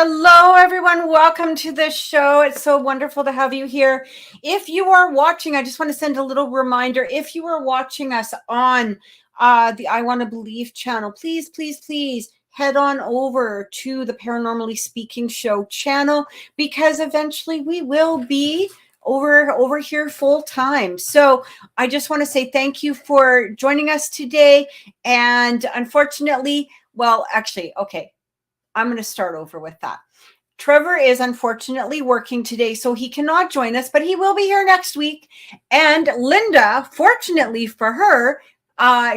Hello, everyone. Welcome to the show. It's so wonderful to have you here. If you are watching, I just want to send a little reminder. If you are watching us on the I Want to Believe channel, please, please, please head on over to the Paranormally Speaking Show channel, because eventually we will be over here full time. So I just want to say thank you for joining us today. And unfortunately, well, actually, okay, I'm going to start over with that. Trevor is unfortunately working today, so he cannot join us, but he will be here next week. And Lynda, fortunately for her,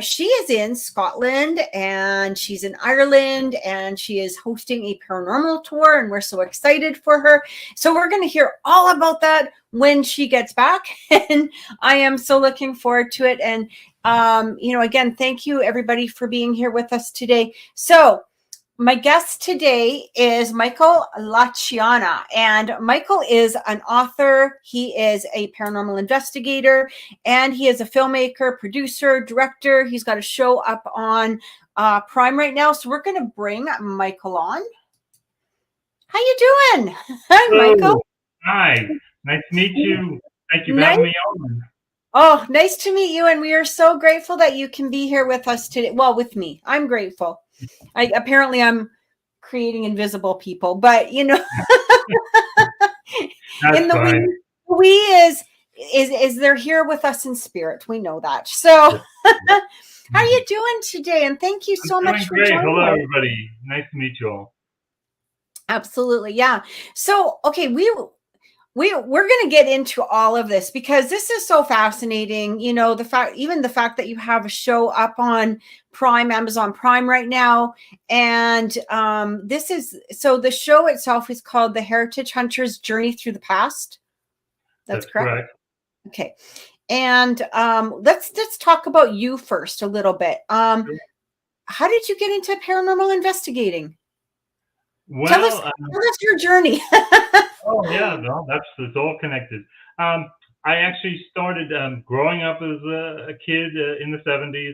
she is in Scotland and she's in Ireland and she is hosting a paranormal tour, and we're so excited for her. So we're going to hear all about that when she gets back, and I am so looking forward to it. And, again, thank you everybody for being here with us today. So my guest today is Michael Chiana, and Michael is an author. He is a paranormal investigator, and he is a filmmaker, producer, director. He's got a show up on Prime right now. So we're going to bring Michael on. How you doing? Hi, Hello. Michael. Hi. Nice to meet you. Thank you for having me on. Oh, nice to meet you. And we are so grateful that you can be here with us today. Well, with me. I'm grateful. I'm creating invisible people, but That's in the fine. we is they're here with us in spirit. We know that. So how are you doing today? And thank you so much for joining. Hello, everybody. Nice to meet you all. Absolutely. Yeah. So, okay, we're going to get into all of this because this is so fascinating. The fact that you have a show up on Amazon Prime right now. And the show itself is called The Heritage Hunter's Journey Through the Past. That's correct. Okay. And let's talk about you first a little bit. How did you get into paranormal investigating? Well, tell us your journey. Oh yeah, no, it's all connected. I actually started growing up as a kid in the 70s.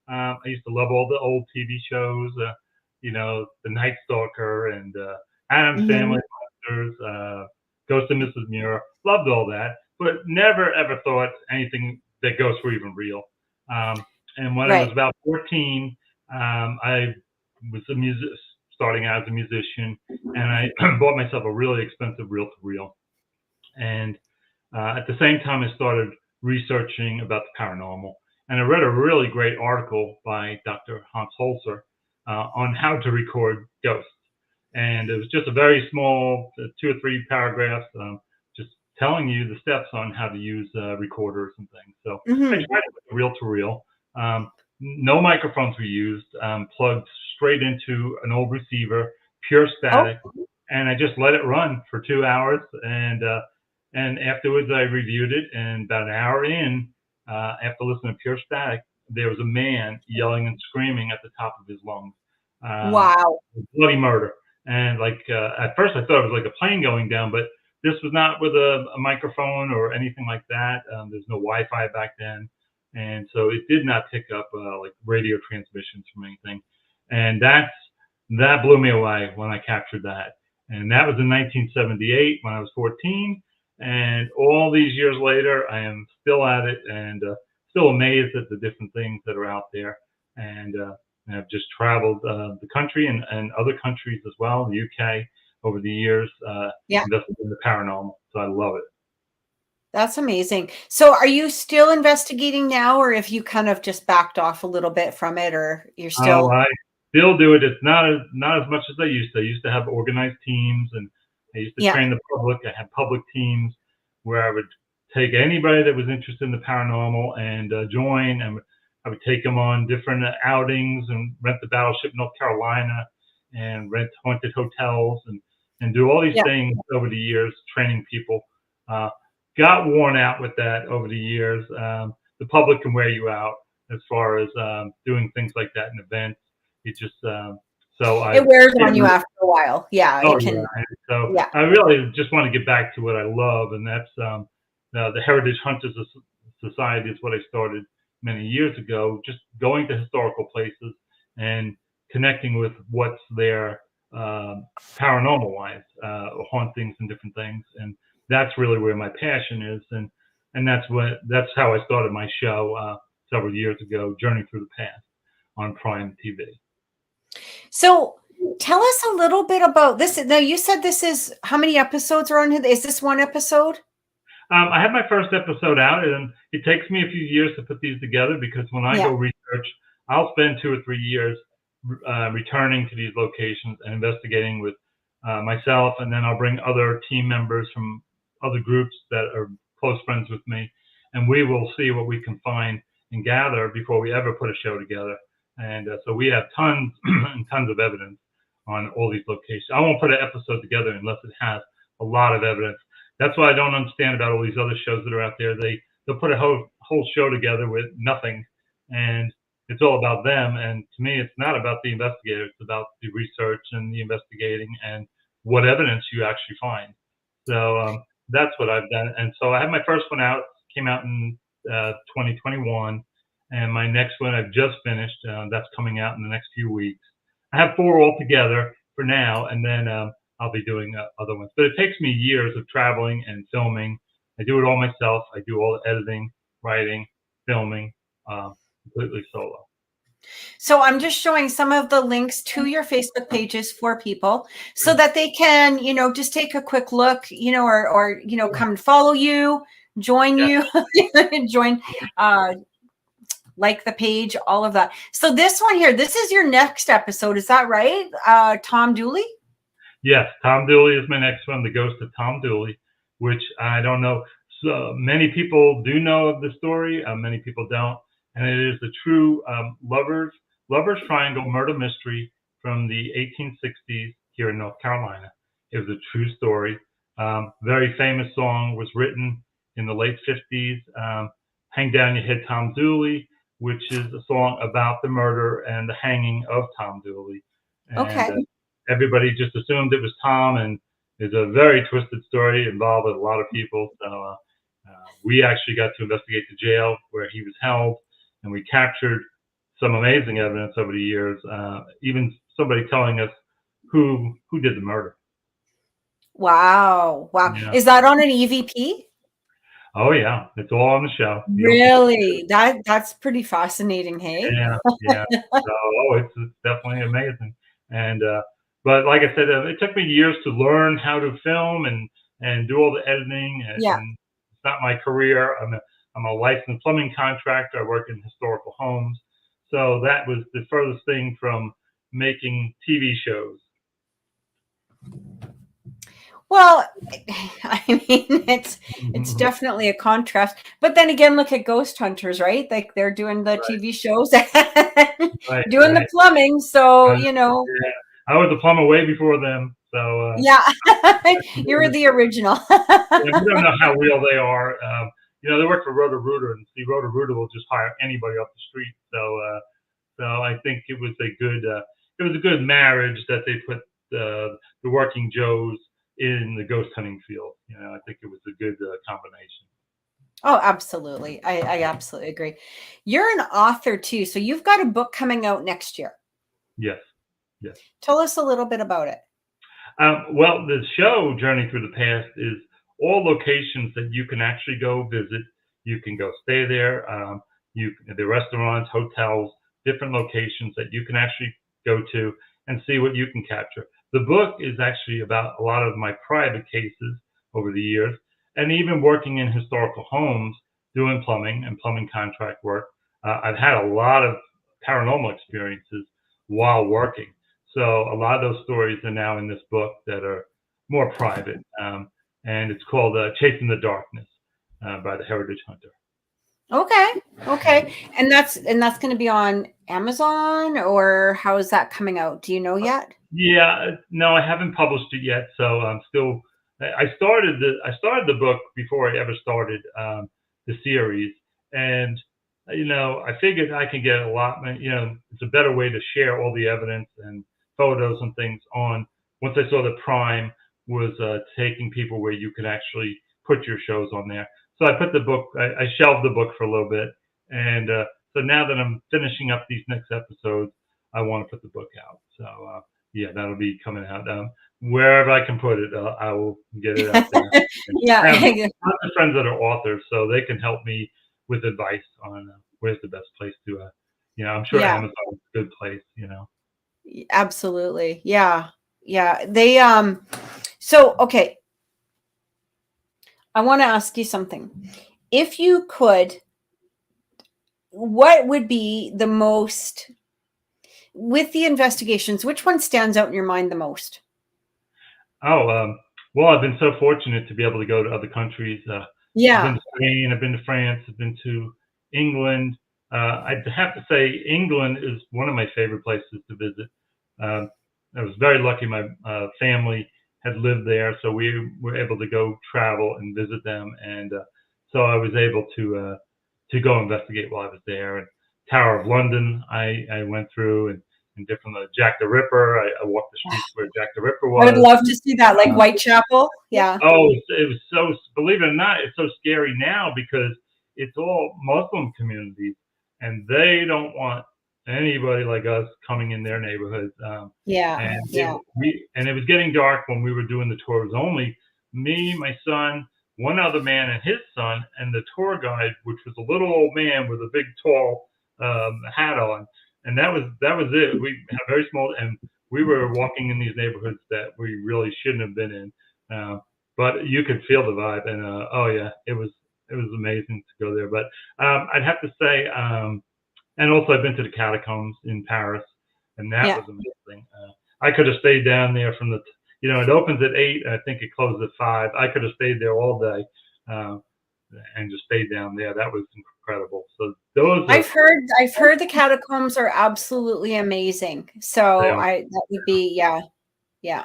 I used to love all the old TV shows, The Night Stalker and Addams Family, Monsters, Ghost of Mrs. Muir. Loved all that, but never ever thought anything that ghosts were even real. And when I was about 14, I was starting out as a musician, and I bought myself a really expensive reel-to-reel. And at the same time, I started researching about the paranormal. And I read a really great article by Dr. Hans Holzer on how to record ghosts. And it was just a very small 2 or 3 paragraphs, just telling you the steps on how to use recorders and things. So I tried it with reel-to-reel. No microphones were used, plugged straight into an old receiver, pure static, and I just let it run for 2 hours. And afterwards, I reviewed it, and about an hour in, after listening to pure static, there was a man yelling and screaming at the top of his lungs. Wow! Bloody murder! And at first, I thought it was like a plane going down, but this was not with a microphone or anything like that. There's no Wi-Fi back then. And so it did not pick up like radio transmissions from anything. And that blew me away when I captured that. And that was in 1978 when I was 14. And all these years later, I am still at it and still amazed at the different things that are out there. And I've just traveled the country and other countries as well, the UK, over the years, invested in the paranormal. So I love it. That's amazing. So are you still investigating now, or if you kind of just backed off a little bit from it, or you're still? Oh, I still do it. It's not as much as I used to. I used to have organized teams, and I used to train the public. I had public teams where I would take anybody that was interested in the paranormal and join, and I would take them on different outings and rent the Battleship North Carolina and rent haunted hotels and do all these things over the years, training people. Got worn out with that over the years. The public can wear you out as far as doing things like that in events. It just it wears on you after a while. Yeah, it can. Yeah. So I really just want to get back to what I love, and that's the Heritage Hunters Society is what I started many years ago. Just going to historical places and connecting with what's there paranormal wise, hauntings and different things. And that's really where my passion is. And that's how I started my show several years ago, Journey Through the Past on Prime TV. So tell us a little bit about this. Now, you said this is, how many episodes are on here? Is this one episode? I have my first episode out, and it takes me a few years to put these together because when I go research, I'll spend 2 or 3 years returning to these locations and investigating with myself, and then I'll bring other team members from other groups that are close friends with me, and we will see what we can find and gather before we ever put a show together. And so we have tons and tons of evidence on all these locations. I won't put an episode together unless it has a lot of evidence. That's what I don't understand about all these other shows that are out there. They'll put a whole show together with nothing, and it's all about them. And to me, it's not about the investigator. It's about the research and the investigating and what evidence you actually find. So that's what I've done. And so I have my first one out. Came out in 2021, and my next one I've just finished. That's coming out in the next few weeks. I have 4 altogether for now, and then I'll be doing other ones. But it takes me years of traveling and filming. I do it all myself. I do all the editing, writing, filming, completely solo. So I'm just showing some of the links to your Facebook pages for people so that they can, just take a quick look, or come and follow you, join you, join, like the page, all of that. So this one here, this is your next episode. Is that right? Tom Dooley? Yes, Tom Dooley is my next one, The Ghost of Tom Dooley, which I don't know. So many people do know of the story. Many people don't. And it is a true lovers triangle murder mystery from the 1860s here in North Carolina. It was a true story. Very famous song was written in the late 50s. Hang Down Your Head, Tom Dooley, which is a song about the murder and the hanging of Tom Dooley. And everybody just assumed it was Tom, and it's a very twisted story involved with a lot of people. So we actually got to investigate the jail where he was held, and we captured some amazing evidence over the years, even somebody telling us who did the murder. Wow. Yeah. Is that on an EVP? Oh yeah, it's all on the show. Really? That's pretty fascinating, hey? Yeah. So, it's definitely amazing. And but like I said, it took me years to learn how to film and do all the editing. And it's not my career. I'm a licensed plumbing contractor. I work in historical homes. So that was the furthest thing from making TV shows. Well, I mean, it's definitely a contrast. But then again, look at Ghost Hunters, right? Like they're doing the TV shows, doing the plumbing. So, I was a plumber way before them. So you were the original. We don't know how real they are. They work for Roto-Rooter, and Roto-Rooter will just hire anybody off the street. So I think it was a good marriage that they put the working Joes in the ghost hunting field. I think it was a good combination. Oh, absolutely. I absolutely agree. You're an author too. So you've got a book coming out next year. Yes. Tell us a little bit about it. Well, the show Journey Through the Past is all locations that you can actually go visit. You can go stay there. The restaurants, hotels, different locations that you can actually go to and see what you can capture. The book is actually about a lot of my private cases over the years, and even working in historical homes, doing plumbing and plumbing contract work. I've had a lot of paranormal experiences while working. So a lot of those stories are now in this book that are more private. And it's called Chasing the Darkness by the Heritage Hunter. Okay. And that's going to be on Amazon, or how is that coming out? Do you know yet? Yeah, no, I haven't published it yet. So I'm still. I started the book before I ever started the series, and I figured I can get a lot. It's a better way to share all the evidence and photos and things on. Once I saw that Prime was taking people where you can actually put your shows on there. So I put the book, I shelved the book for a little bit. And so now that I'm finishing up these next episodes, I want to put the book out. So yeah, that'll be coming out. Wherever I can put it, I will get it out there. And I have Yeah. lots of friends that are authors, so they can help me with advice on where's the best place to. I'm sure Yeah. Amazon is a good place. Absolutely. Yeah. Yeah. They so okay, I want to ask you something. If you could, what would be the most with the investigations, which one stands out in your mind the most? Oh, well, I've been so fortunate to be able to go to other countries. I've been Yeah. to Spain, I've been to France, I've been to England. I'd have to say England is one of my favorite places to visit. Um, I was very lucky. My family had lived there, so we were able to go travel and visit them, and so I was able to go investigate while I was there. And Tower of London, I went through, and different Jack the Ripper. I walked the streets where Jack the Ripper I would was. love to see that, like Whitechapel. Yeah. Oh, it was so, believe it or not, it's so scary now because it's all Muslim communities and they don't want anybody like us coming in their neighborhoods. Yeah. And Yeah. it was getting dark when we were doing the tour. It was only me, my son, one other man and his son, and the tour guide, which was a little old man with a big tall hat on. And that was it. We had very small, and we were walking in these neighborhoods that we really shouldn't have been in. Uh, but you could feel the vibe, and oh yeah, it was amazing to go there. But I'd have to say, and also I've been to the catacombs in Paris, and that Yeah. was amazing. I could have stayed down there from it opens at 8. I think it closes at 5. I could have stayed there all day, uh, and just stayed down there. That was incredible. So those are I've heard the catacombs are absolutely amazing. they So are. that would be, yeah. Yeah.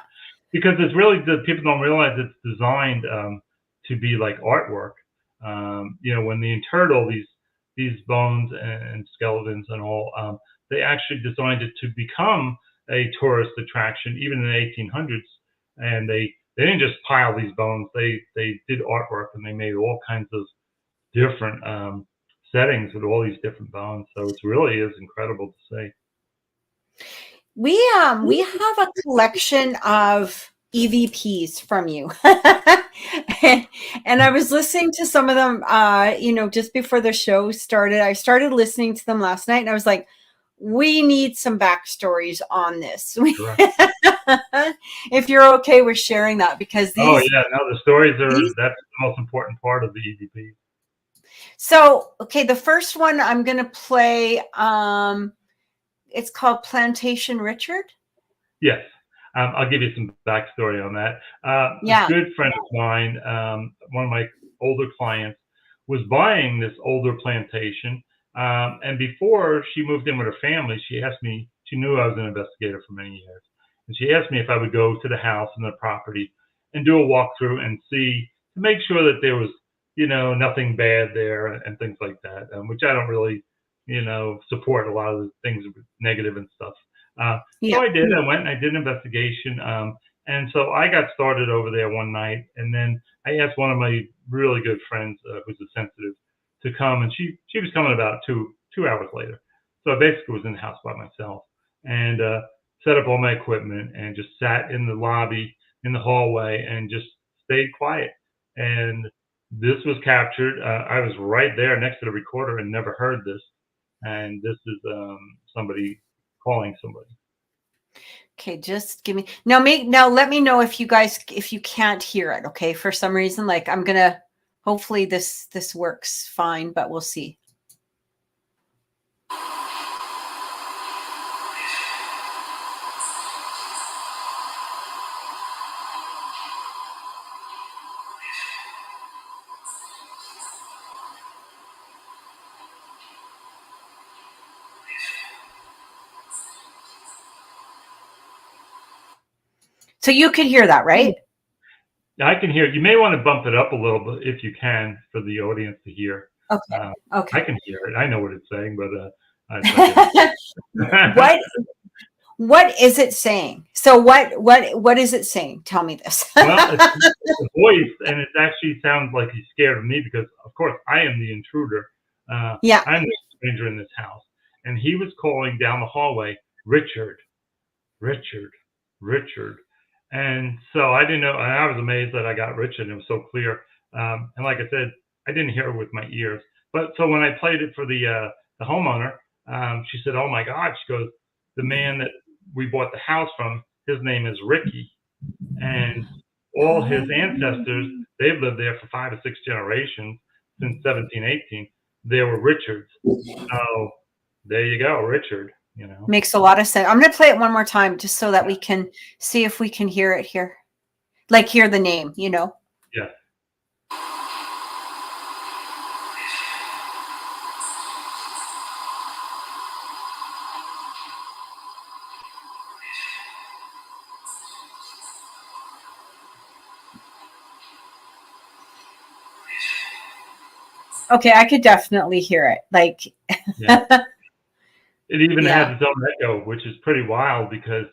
Because it's really the people don't realize it's designed to be like artwork. When they interred all these bones and skeletons and all, they actually designed it to become a tourist attraction, even in the 1800s. And they didn't just pile these bones; they did artwork and they made all kinds of different settings with all these different bones. So it really is incredible to see. We have a collection of EVPs from you. And I was listening to some of them just before the show started. I started listening to them last night and I was like, we need some backstories on this. Correct. If you're okay with sharing that, because Oh these yeah, no, the stories these that's the most important part of the EVP. so okay, the first one I'm gonna play, it's called Plantation Richard. Yes. I'll give you some backstory on that. A Yeah. good friend of mine, one of my older clients, was buying this older plantation. And before she moved in with her family, she asked me, she knew I was an investigator for many years. And she asked me if I would go to the house and the property and do a walkthrough and see to make sure that there was, nothing bad there and things like that, which I don't really, support a lot of the things negative and stuff. So Yeah. I did. I went and I did an investigation. And so I got started over there one night, and then I asked one of my really good friends, who's a sensitive, to come, and she was coming about two hours later. So I basically was in the house by myself and set up all my equipment and just sat in the lobby in the hallway and just stayed quiet. And this was captured. I was right there next to the recorder and never heard this. And this is somebody calling somebody. Okay, just give me now let me know if you can't hear it, okay? For some reason, like I'm gonna hopefully this works fine, but we'll see. So you could hear that, right? I can hear. You may want to bump it up a little bit if you can for the audience to hear. Okay. I Okay. can hear it. I know what it's saying, but I What what is it saying? So what is it saying? Tell me this. well, it's a voice, and it actually sounds like he's scared of me because, of course, I am the intruder. Yeah. I'm the stranger in this house, and he was calling down the hallway, Richard, Richard. Richard. And so I didn't know. And I was amazed that I got Richard. And it was so clear. And like I said, I didn't hear it with my ears. But so when I played it for the homeowner, she said, "Oh my God!" She goes, "The man that we bought the house from, his name is Ricky, and all his ancestors, they've lived there for 5 or 6 generations since 1718. They were Richards. So there you go, Richard. You know, Makes a lot of sense. I'm going to play it one more time just so that we can see if we can hear it here. Like hear the name, you know. yeah. Okay, I could definitely hear it. Like, Yeah. It even yeah. has its own echo, which is pretty wild because,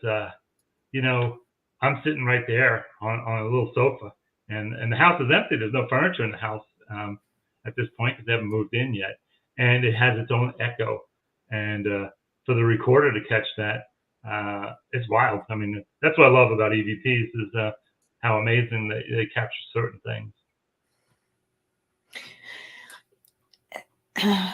you know, I'm sitting right there on a little sofa, and the house is empty. There's no furniture in the house at this point because they haven't moved in yet, and it has its own echo. And for the recorder to catch that, it's wild. I mean, that's what I love about EVPs is how amazing they capture certain things.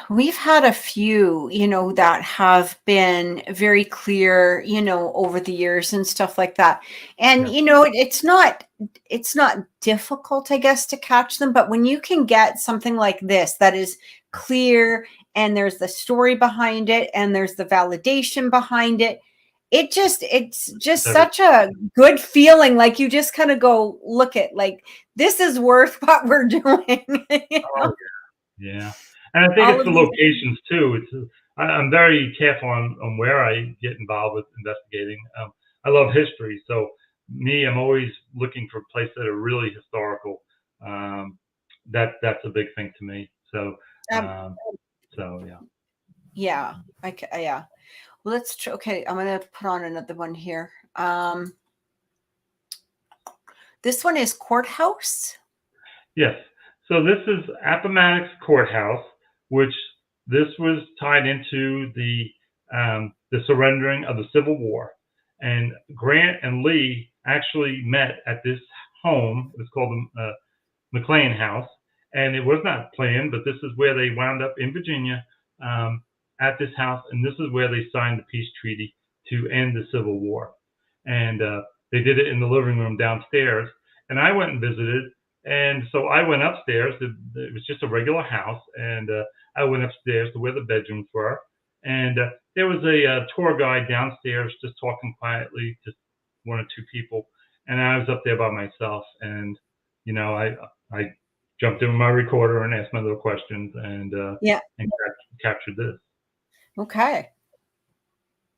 We've had a few, you know, that have been very clear, you know, over the years and stuff like that. And, Yeah. you know, it's not difficult, I guess, to catch them. But when you can get something like this that is clear and there's the story behind it and there's the validation behind it, it's just such a good feeling. Like you just kind of go, look at, like, this is worth what we're doing. You know? Oh, yeah. And I think All it's of the these. locations too. I'm very careful on where I get involved with investigating. I love history, so I'm always looking for places that are really historical. That's a big thing to me. So Um, so yeah. yeah, yeah. Well, okay. I'm gonna put on another one here. This one is courthouse. Yes. So this is Appomattox Courthouse, which this was tied into the surrendering of the Civil War. And Grant and Lee actually met at this home. It was called the McLean House. And it was not planned, but this is where they wound up in Virginia at this house. And this is where they signed the peace treaty to end the Civil War. And they did it in the living room downstairs. And I went and visited. And so I went upstairs. It was just a regular house. And I went upstairs to where the bedrooms were. And there was a tour guide downstairs just talking quietly to 1 or 2 people. And I was up there by myself. And, you know, I jumped in with my recorder and asked my little questions and Yeah. Captured this. Okay.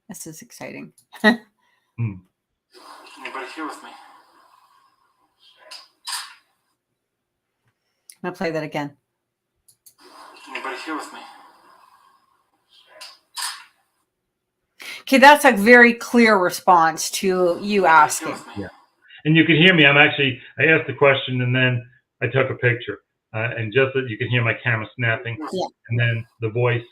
This is exciting. Anybody here with me? I'm gonna play that again. Anybody here with me? Okay, that's a very clear response to you asking. Yeah. And you can hear me. I asked the question and then I took a picture. And just that you can hear my camera snapping. Yeah. And then the voice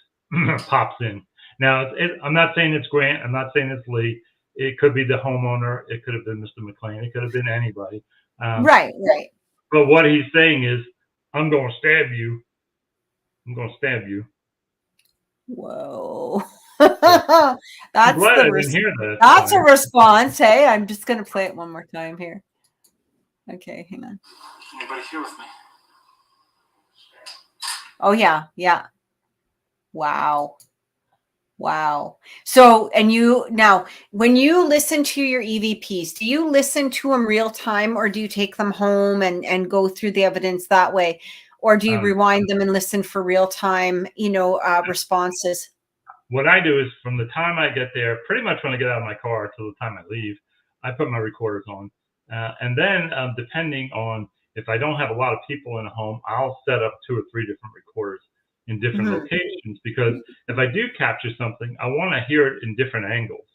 pops in. Now, I'm not saying it's Grant. I'm not saying it's Lee. It could be the homeowner. It could have been Mr. McLean. It could have been anybody. Right. But what he's saying is, I'm going to stab you. I'm going to stab you. Whoa. I'm That's glad I didn't hear that. That's a response. Hey, I'm just going to play it one more time here. Okay, hang on. Anybody here with me? Oh, yeah. Wow. So, now, when you listen to your EVPs, do you listen to them real time or do you take them home and go through the evidence that way? Or do you rewind them and listen for real time, responses? What I do is from the time I get there, pretty much when I get out of my car till the time I leave, I put my recorders on. And then depending on if I don't have a lot of people in a home, I'll set up 2 or 3 different recorders in different locations, because if I do capture something, I want to hear it in different angles.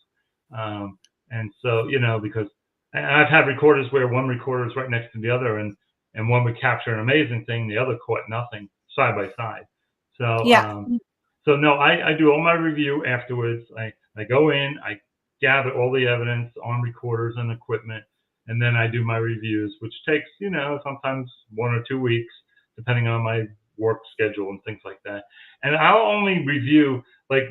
And so, because I've had recorders where one recorder is right next to the other and one would capture an amazing thing, the other caught nothing, side by side. So, Yeah. so no, I do all my review afterwards. I go in, I gather all the evidence on recorders and equipment, and then I do my reviews, which takes, sometimes 1 or 2 weeks, depending on my work schedule and things like that. And I'll only review, like,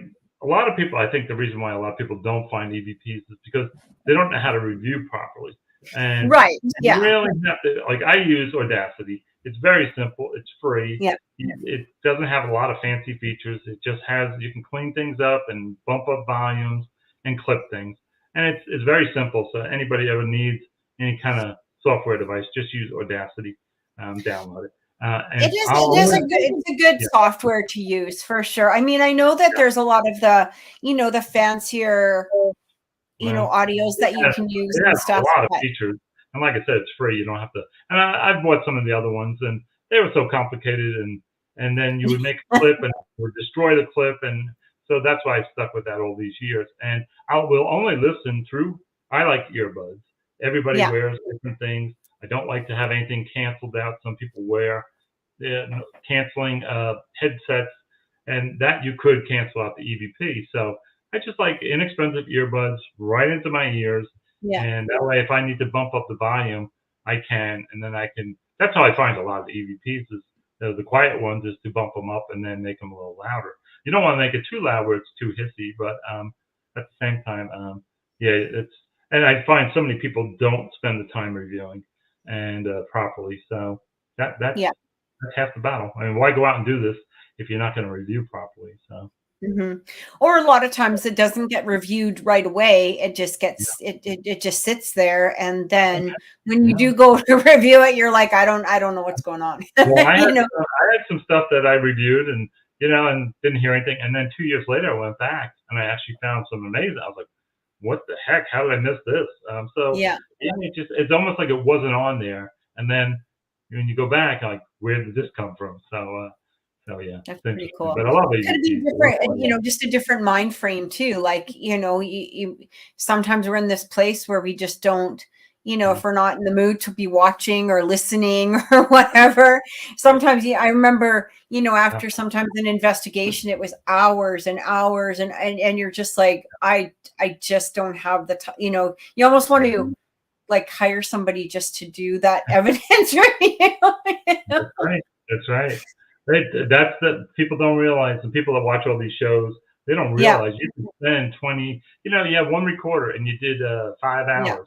a lot of people, I think the reason why a lot of people don't find EVPs is because they don't know how to review properly. And Right. you Yeah. really have to, like, I use Audacity. It's very simple. It's free. Yeah. It doesn't have a lot of fancy features. It just has, you can clean things up and bump up volumes and clip things. And it's very simple. So anybody ever needs any kind of software device, just use Audacity, download it. And It's a good software to use for sure. I mean, I know that there's a lot of the fancier, audios that you can use it and has stuff. a lot of features. And like I said, it's free. You don't have to. And I've bought some of the other ones, and they were so complicated. And then you would make a clip and would destroy the clip. And so that's why I stuck with that all these years. And I will only listen through. I like earbuds. Everybody wears different things. I don't like to have anything canceled out. Some people wear canceling headsets, and that you could cancel out the EVP. So I just like inexpensive earbuds right into my ears. Yeah. And that way, if I need to bump up the volume, I can. And then I can. That's how I find a lot of the EVPs is the quiet ones is to bump them up and then make them a little louder. You don't want to make it too loud where it's too hissy, but at the same time, it's. And I find so many people don't spend the time reviewing and properly. So that's half the battle. I mean, why go out and do this if you're not going to review properly? So. Mm-hmm. Or a lot of times it doesn't get reviewed right away. It just gets it just sits there, and then when you do go to review it, you're like, I don't know what's going on. Well, I had some stuff that I reviewed, and and didn't hear anything. And then 2 years later, I went back and I actually found some amazing. I was like, what the heck? How did I miss this? It's almost like it wasn't on there. And then when you go back, like, where did this come from? So that's pretty cool. But I love it. Could be different, just a different mind frame too. Like, you sometimes we're in this place where we just don't, if we're not in the mood to be watching or listening or whatever. Sometimes I remember, after sometimes an investigation, it was hours and hours, and you're just like, I just don't have the time. You almost want to like hire somebody just to do that evidence review. That's right. That's the people don't realize, and people that watch all these shows, they don't realize you can spend 20. You have one recorder and you did 5 hours. Yeah.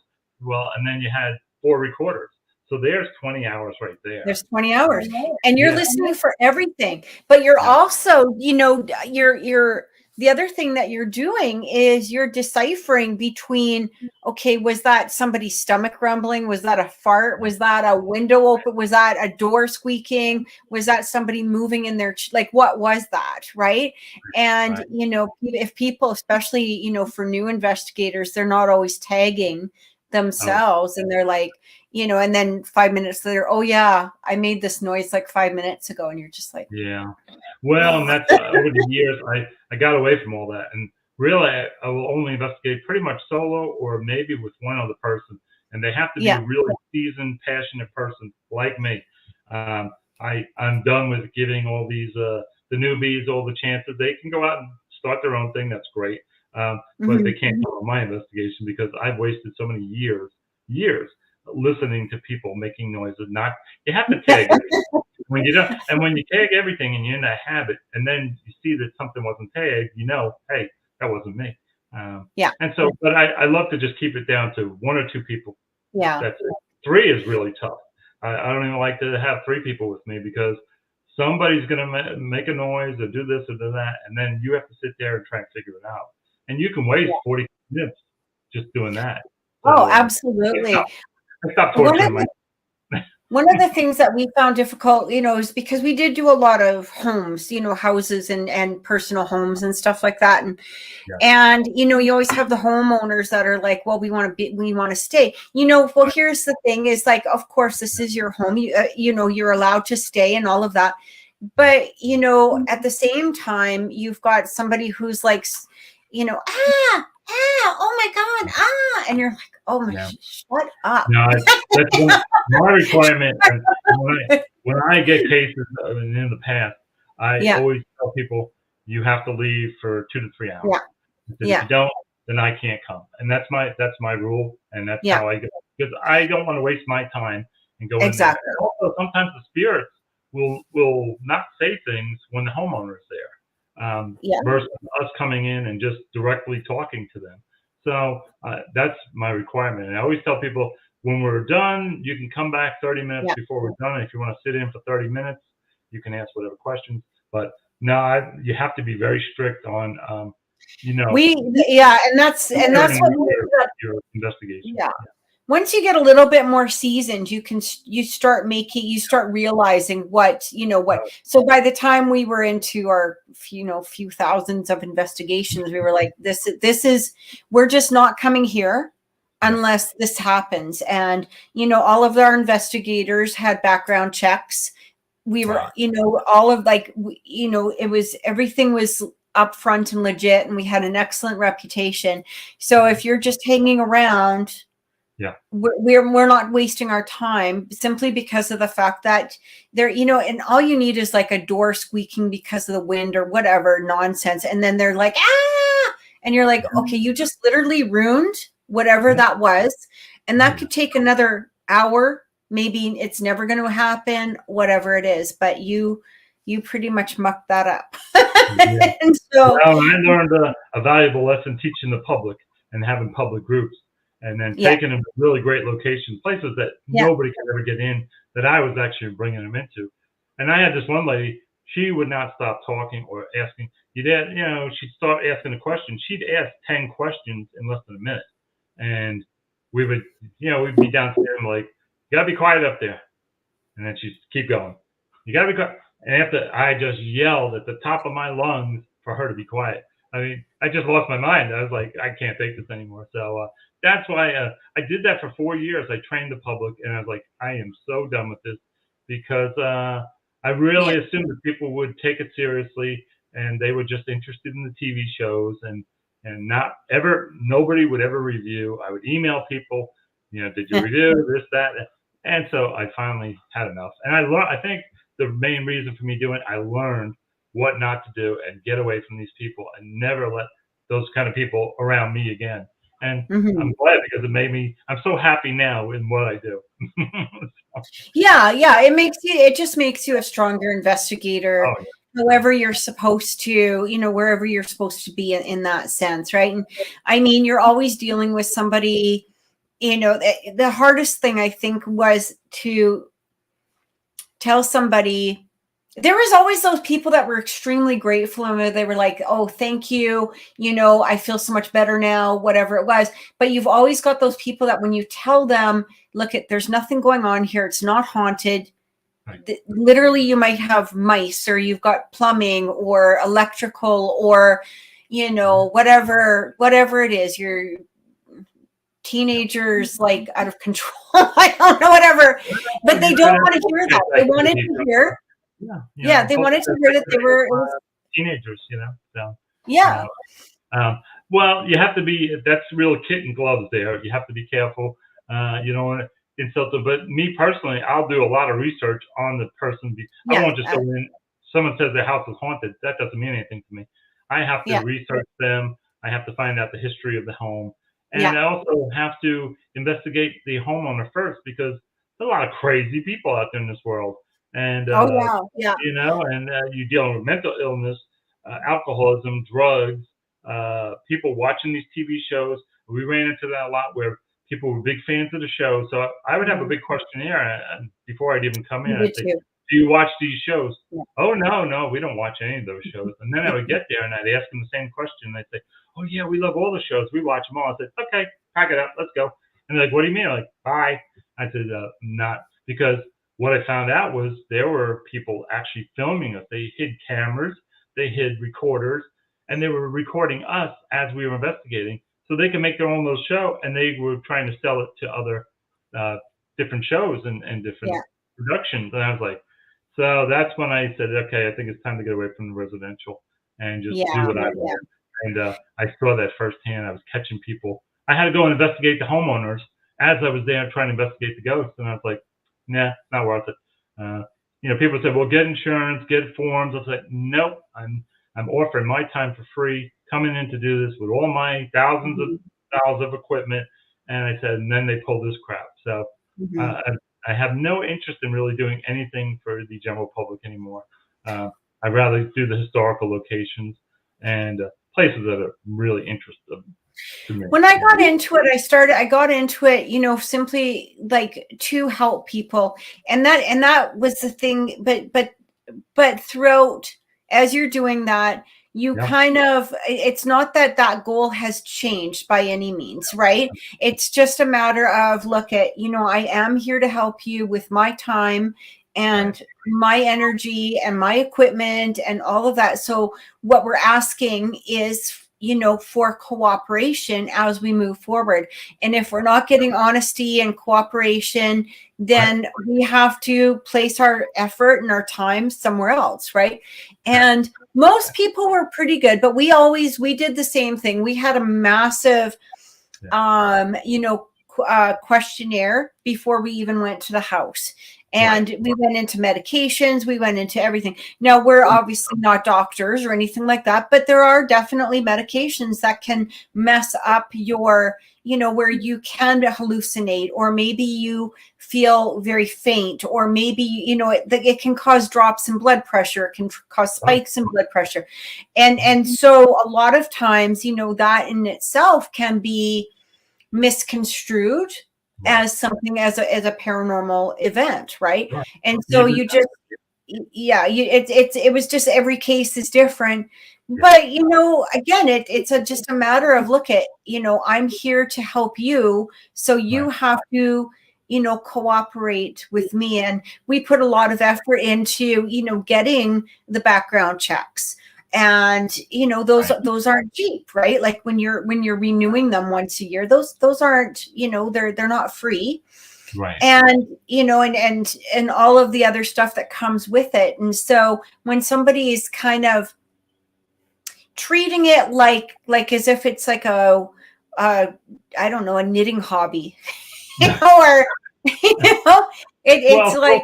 Well, and then you had 4 recorders, so there's 20 hours right there. There's 20 hours, and you're listening for everything. But you're also, you're the other thing that you're doing is you're deciphering between, okay, was that somebody's stomach rumbling? Was that a fart? Was that a window open? Was that a door squeaking? Was that somebody moving in their, like, what was that? Right. And, if people, especially, for new investigators, they're not always tagging themselves, and they're like, and then 5 minutes later, oh yeah, I made this noise like 5 minutes ago. And you're just like, well, and that's over the years, I got away from all that. And really, I will only investigate pretty much solo or maybe with one other person. And they have to be a really seasoned, passionate person like me. I'm done with giving all these, the newbies all the chances. They can go out and start their own thing. That's great. But they can't do my investigation because I've wasted so many years listening to people making noises. You have to tag when you don't, and when you tag everything and you're in that habit, and then you see that something wasn't tagged, hey, that wasn't me. And so, but I love to just keep it down to 1 or 2 people. Yeah. That's it. 3 is really tough. I don't even like to have 3 people with me because somebody's going to make a noise or do this or do that, and then you have to sit there and try and figure it out. And you can waste 40 minutes just doing that. So, absolutely. I stopped torturing myself. One of the things that we found difficult, is because we did do a lot of homes, houses and personal homes and stuff like that. And you always have the homeowners that are like, well, we want to stay, well, here's the thing is, like, of course, this is your home, you're allowed to stay and all of that. But, at the same time, you've got somebody who's like, oh my God, and you're like, oh my, shut up. No, that's my requirement. When I get cases in the past, I always tell people you have to leave for 2 to 3 hours. If you don't, then I can't come. And that's my rule, and that's Yeah. how I go, because I don't want to waste my time and go in there. Exactly. And also, sometimes the spirits will not say things when the homeowner is there, Yeah. versus us coming in and just directly talking to them. So that's my requirement. And I always tell people, when we're done, you can come back 30 minutes Yeah. before we're done. And if you want to sit in for 30 minutes, you can ask whatever questions. But no, you have to be very strict on, and that's what your investigation. Yeah. Once you get a little bit more seasoned, you start realizing what. So by the time we were into our, few thousands of investigations, we were like, this is, we're just not coming here unless this happens. And, all of our investigators had background checks. We were, all of everything was upfront and legit, and we had an excellent reputation. So if you're just hanging around, we're not wasting our time, simply because of the fact that there, and all you need is like a door squeaking because of the wind or whatever nonsense. And then they're like, ah, and you're like, okay, you just literally ruined whatever that was. And that could take another hour. Maybe it's never going to happen, whatever it is, but you pretty much mucked that up. And so, I learned a valuable lesson teaching the public and having public groups, and then taking them to really great locations, places that nobody could ever get in, that I was actually bringing them into. And I had this one lady, she would not stop talking or asking. She'd start asking a question. She'd ask 10 questions in less than a minute. And we would, we'd be downstairs and like, you gotta be quiet up there. And then she'd keep going. You gotta be quiet. And after, I just yelled at the top of my lungs for her to be quiet. I mean, I just lost my mind. I was like, I can't take this anymore. So that's why I did that for 4 years. I trained the public, and I was like, I am so done with this, because I really assumed that people would take it seriously, and they were just interested in the TV shows, and nobody would ever review. I would email people, did you review this, that? And so I finally had enough. And I think the main reason for me doing it, I learned what not to do and get away from these people and never let those kind of people around me again. And I'm glad, because it made me, I'm so happy now in what I do. it just makes you a stronger investigator. Oh, yeah. However you're supposed to, wherever you're supposed to be in that sense, right? And I mean, you're always dealing with somebody, the hardest thing I think was to tell somebody. There was always those people that were extremely grateful, and they were like, oh, thank you. I feel so much better now, whatever it was. But you've always got those people that when you tell them, look, there's nothing going on here, it's not haunted. Right. Literally, you might have mice, or you've got plumbing or electrical, or, whatever it is, your teenagers like out of control. I don't know, whatever. But they don't want to hear that. They wanted to hear. They wanted to hear that they were teenagers, So, well, you have to be. That's real kitten gloves there. You have to be careful. You don't want to insult them. But me personally, I'll do a lot of research on the person. I won't just go in. Someone says their house is haunted. That doesn't mean anything to me. I have to research them. I have to find out the history of the home, and I also have to investigate the homeowner first, because there's a lot of crazy people out there in this world. And and you're dealing with mental illness, alcoholism, drugs, people watching these TV shows. We ran into that a lot, where people were big fans of the show. So I would have a big questionnaire before I'd even come in. I'd say, do you watch these shows? Yeah. Oh, no, we don't watch any of those shows. And then I would get there and I'd ask them the same question. They'd say, oh yeah, we love all the shows. We watch them all. I said, okay, pack it up. Let's go. And they're like, what do you mean? I'm like, bye. I said, not, because what I found out was there were people actually filming us. They hid cameras, they hid recorders, and they were recording us as we were investigating, so they can make their own little show. And they were trying to sell it to other different shows and different productions. And I was like, so that's when I said, okay, I think it's time to get away from the residential and just do what I want. And I saw that firsthand. I was catching people. I had to go and investigate the homeowners as I was there trying to investigate the ghosts. And I was like, nah, it's not worth it. People said, well, get insurance, get forms. I was like, nope, I'm offering my time for free, coming in to do this with all my thousands of dollars of equipment. And I said, and then they pulled this crap. So I have no interest in really doing anything for the general public anymore. I'd rather do the historical locations and places that are really interesting to me. When I got into it, I got into it, simply like to help people. And that was the thing. But throughout, as you're doing that, you kind of, it's not that goal has changed by any means, right? It's just a matter of, look at, I am here to help you with my time and my energy and my equipment and all of that. So what we're asking is, for cooperation as we move forward. And if we're not getting honesty and cooperation, then we have to place our effort and our time somewhere else, right? And most people were pretty good, but we did the same thing. We had a massive, questionnaire before we even went to the house. And we went into medications, we went into everything. Now, we're obviously not doctors or anything like that, but there are definitely medications that can mess up your, where you can hallucinate, or maybe you feel very faint, or maybe, it can cause drops in blood pressure, it can cause spikes in blood pressure. And so a lot of times, that in itself can be misconstrued as something, as a paranormal event, right? And so you just, it was just, every case is different. But again, it's just a matter of, look at, I'm here to help you, so you have to cooperate with me. And we put a lot of effort into getting the background checks. And those aren't cheap, right? Like when you're renewing them once a year, those aren't, they're not free, right? And and all of the other stuff that comes with it. And so when somebody is kind of treating it like as if it's like a I don't know, a knitting hobby, or it's like,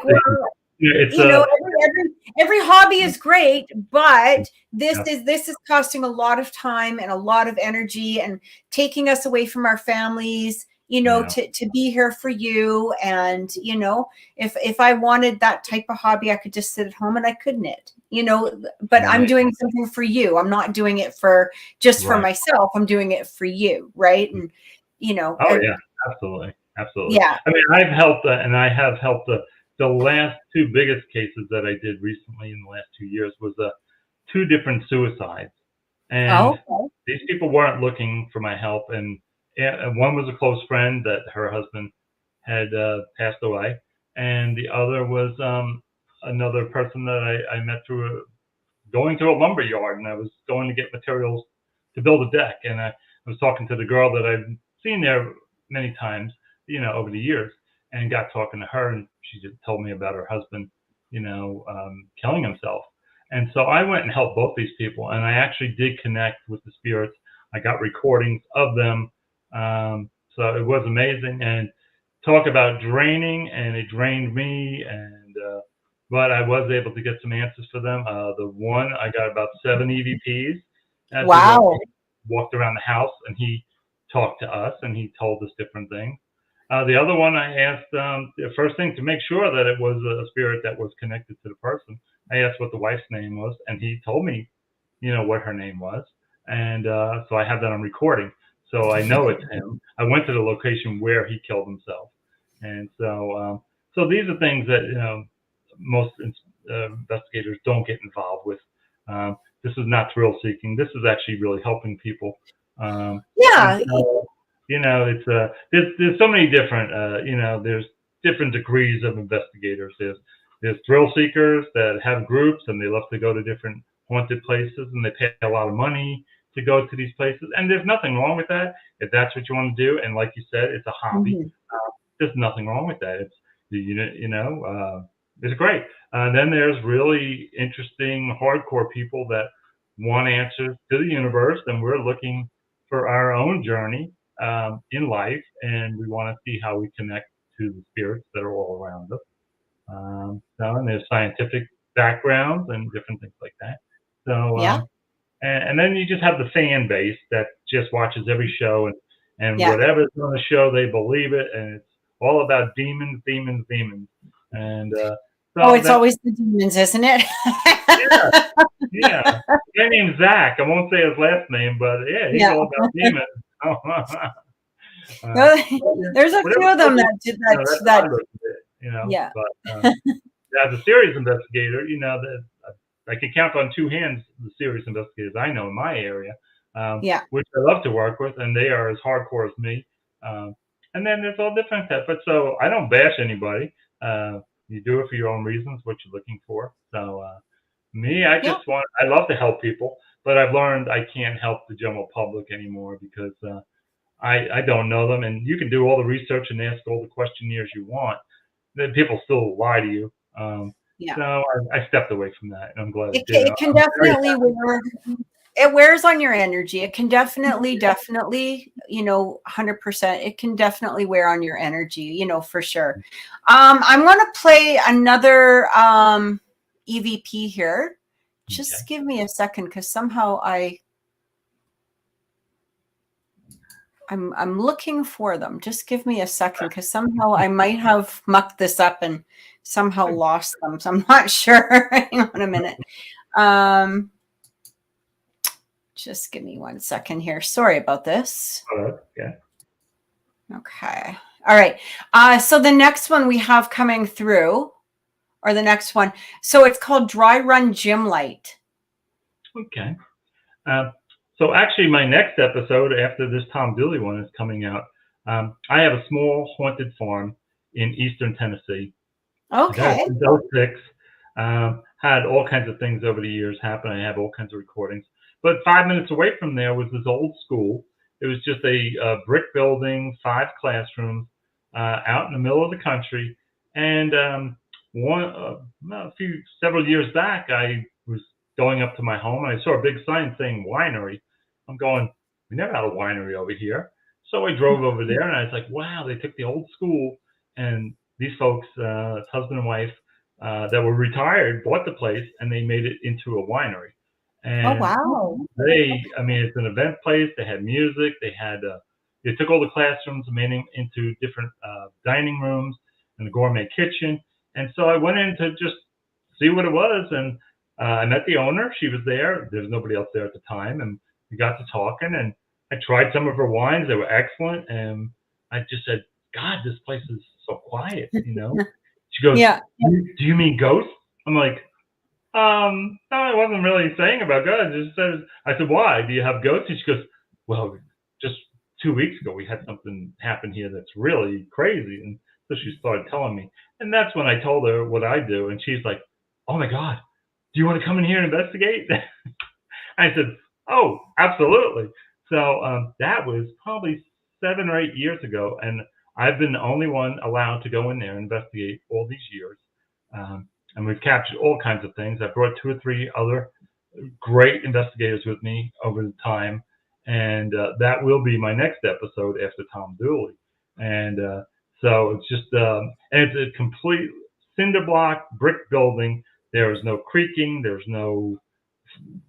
every hobby is great, but this is costing a lot of time and a lot of energy and taking us away from our families, to be here for you. And if I wanted that type of hobby, I could just sit at home and I could knit, but I'm doing something for you. I'm not doing it for myself. I'm doing it for you, right? And absolutely. Yeah. I mean, I've helped, and I have helped the last two biggest cases that I did recently in the last 2 years was 2 different suicides. And these people weren't looking for my help. And one was a close friend that her husband had passed away. And the other was another person that I met going to a lumber yard. And I was going to get materials to build a deck. And I was talking to the girl that I've seen there many times, over the years, and got talking to her, and she just told me about her husband, killing himself. And so I went and helped both these people, and I actually did connect with the spirits. I got recordings of them. So it was amazing, and talk about draining, and it drained me, but I was able to get some answers for them. The one, I got about 7 EVPs. Wow. Walked around the house, and he talked to us, and he told us different things. The other one, I asked, the first thing, to make sure that it was a spirit that was connected to the person, I asked what the wife's name was, and he told me, what her name was. And so I have that on recording, so I know it's him. I went to the location where he killed himself. And so these are things that, most investigators don't get involved with. This is not thrill seeking. This is actually really helping people. It's there's so many different, there's different degrees of investigators. There's thrill seekers that have groups, and they love to go to different haunted places, and they pay a lot of money to go to these places. And there's nothing wrong with that if that's what you want to do. And like you said, it's a hobby. There's nothing wrong with that. It's great. Then there's really interesting, hardcore people that want answers to the universe, and we're looking for our own journey in life, and we want to see how we connect to the spirits that are all around us. And there's scientific backgrounds and different things like that. So And then you just have the fan base that just watches every show, and Yeah. whatever's on the show, they believe it, and it's all about demons, demons, demons. And Oh, so it's that's always the demons, isn't it? yeah, yeah. A guy named Zach. I won't say his last name, but yeah, he's Yeah. all about demons. There's a Whatever few of them floats that did that's that. my book, you know. Yeah. But as a serious investigator, you know that I can count on two hands the serious investigators I know in my area, Yeah. which I love to work with, and they are as hardcore as me. Um, and then there's all different types. But so I don't bash anybody. You do it for your own reasons, what you're looking for. So me, Yeah. I love to help people, but I've learned I can't help the general public anymore because I don't know them. And you can do all the research and ask all the questionnaires you want. Then people still lie to you. Yeah. So I stepped away from that, and I'm glad I It, did. it can I'm very definitely wear, it wears on your energy. It can definitely, 100%. It can definitely wear on your energy, for sure. I'm going to play another EVP here. Just give me a second because somehow I'm looking for them. Just give me a second because somehow I might have mucked this up and somehow lost them. So I'm not sure. Hang on a minute. Just give me 1 second here. Sorry about this. yeah. Okay. All right. So the next one we have coming through, or the next one. So it's called Dry Run Gym Light. Okay. So actually, my next episode after this Tom Dooley one is coming out. I have a small haunted farm in eastern Tennessee. Okay. Those six had all kinds of things over the years happen. I have all kinds of recordings. But 5 minutes away from there was this old school. It was just a brick building, 5 classrooms out in the middle of the country. And several years back, I was going up to my home and I saw a big sign saying winery. I'm going, we never had a winery over here. So I drove over there and I was like, wow, they took the old school and these folks, husband and wife, that were retired, bought the place and they made it into a winery. And wow. it's an event place. They had music. They took all the classrooms and made them into different dining rooms and a gourmet kitchen. And so I went in to just see what it was. And I met the owner. She was there. There was nobody else there at the time. And we got to talking and I tried some of her wines. They were excellent. And I just said, God, this place is so quiet, She goes, yeah. Do you mean ghosts? I'm like, no, I wasn't really saying about ghosts. I said, why? Do you have ghosts? And she goes, well, just 2 weeks ago, we had something happen here that's really crazy. And so she started telling me. And that's when I told her what I do. And she's like, oh my God, do you want to come in here and investigate? I said, oh, absolutely. So that was probably 7 or 8 years ago. And I've been the only one allowed to go in there and investigate all these years. And we've captured all kinds of things. I brought 2 or 3 other great investigators with me over the time. And that will be my next episode after Tom Dooley. And so it's just, and it's a complete cinder block brick building. There is no creaking. There's no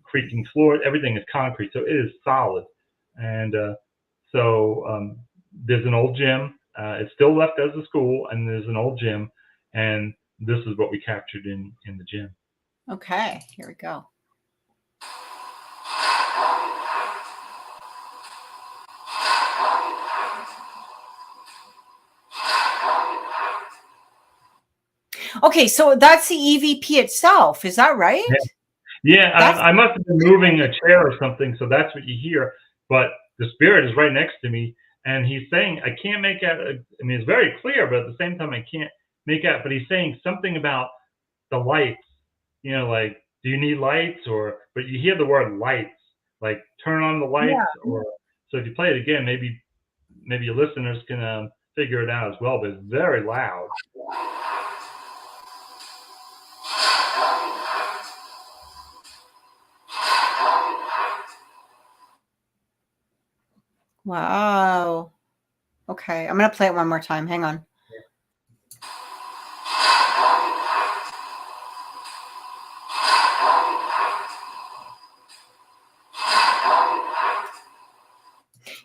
creaking floor. Everything is concrete. So it is solid. And there's an old gym. It's still left as a school, and there's an old gym. And this is what we captured in the gym. Okay, here we go. Okay, so that's the EVP itself. Is that right? Yeah, I must have been moving a chair or something, so that's what you hear. But the spirit is right next to me, and he's saying, I can't make out. It's very clear, but at the same time, I can't make out. But he's saying something about the lights. Like, do you need lights? But you hear the word lights, like turn on the lights. Yeah. So if you play it again, maybe your listeners can figure it out as well. But it's very loud. Wow. Okay, I'm going to play it one more time. Hang on.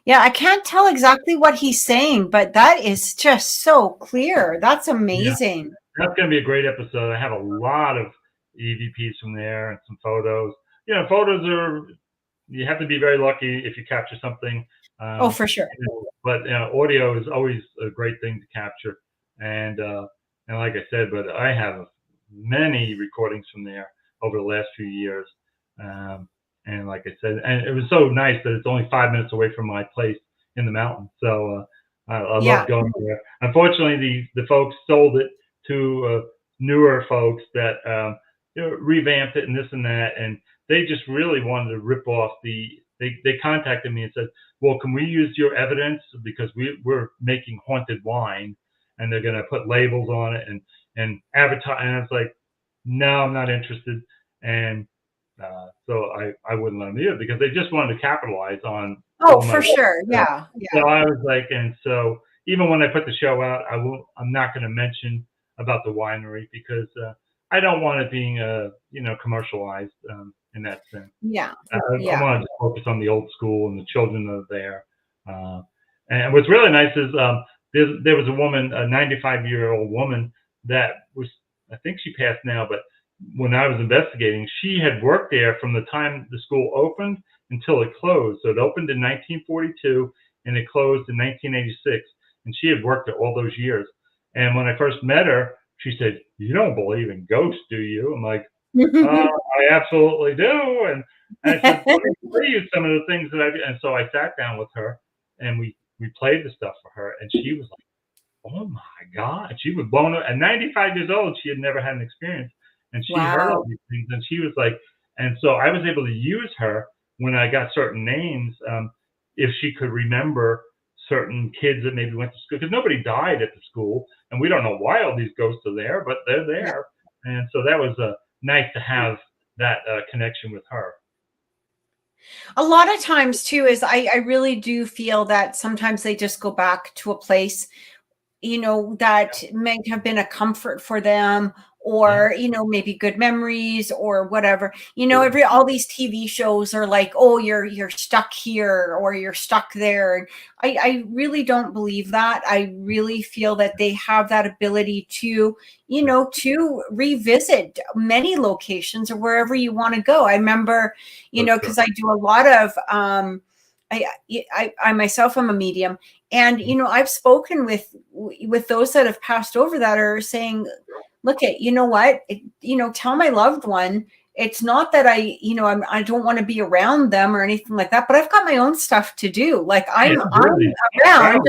Yeah, I can't tell exactly what he's saying, but that is just so clear. That's Yeah, amazing. that's going to be a great episode. I have a lot of EVPs from there and some photos. Photos are, you have to be very lucky if you capture something. Oh, Um, for sure. but audio is always a great thing to capture. And like I said, but I have many recordings from there over the last few years. Um, and like I said, and it was so nice that it's only 5 minutes away from my place in the mountains. So I Yeah. love going there. Unfortunately, the folks sold it to newer folks that revamped it and this and that, and they just really wanted to rip off the. They contacted me and said, "Well, can we use your evidence because we're making haunted wine, and they're going to put labels on it and advertise." And I was like, "No, I'm not interested." And so I wouldn't let them either because they just wanted to capitalize on Oh, all my for work. sure. So, Yeah. so Yeah. I was like, and so even when I put the show out, I'm not going to mention about the winery because I don't want it being commercialized in that sense. Yeah. I Yeah. want to just focus on the old school and the children that are there. And what's really nice is there was a woman, a 95-year-old woman that was, I think she passed now, but when I was investigating, she had worked there from the time the school opened until it closed. So it opened in 1942 and it closed in 1986. And she had worked there all those years. And when I first met her, she said, "You don't believe in ghosts, do you?" I'm like, I absolutely do. And I said, "What are you some of the things that I do?" And so I sat down with her and we played the stuff for her. And she was like, "Oh my God." She was blown up. At 95 years old, she had never had an experience. And she heard all Wow. these things. And she was like, and so I was able to use her when I got certain names, if she could remember certain kids that maybe went to school. Because nobody died at the school. And we don't know why all these ghosts are there, but they're Yeah. there. And so that was nice to have that connection with her. A lot of times too is I really do feel that sometimes they just go back to a place, that might have been a comfort for them, Yeah. or maybe good memories or whatever. Sure. All these TV shows are like, oh, you're stuck here or you're stuck there. And I really don't believe that. I really feel that they have that ability to to revisit many locations or wherever you want to go. I remember, So true. because I do a lot of I myself am a medium, and I've spoken with those that have passed over that are saying, look at, what, tell my loved one, it's not that I don't want to be around them or anything like that, but I've got my own stuff to do. Like Yeah, really.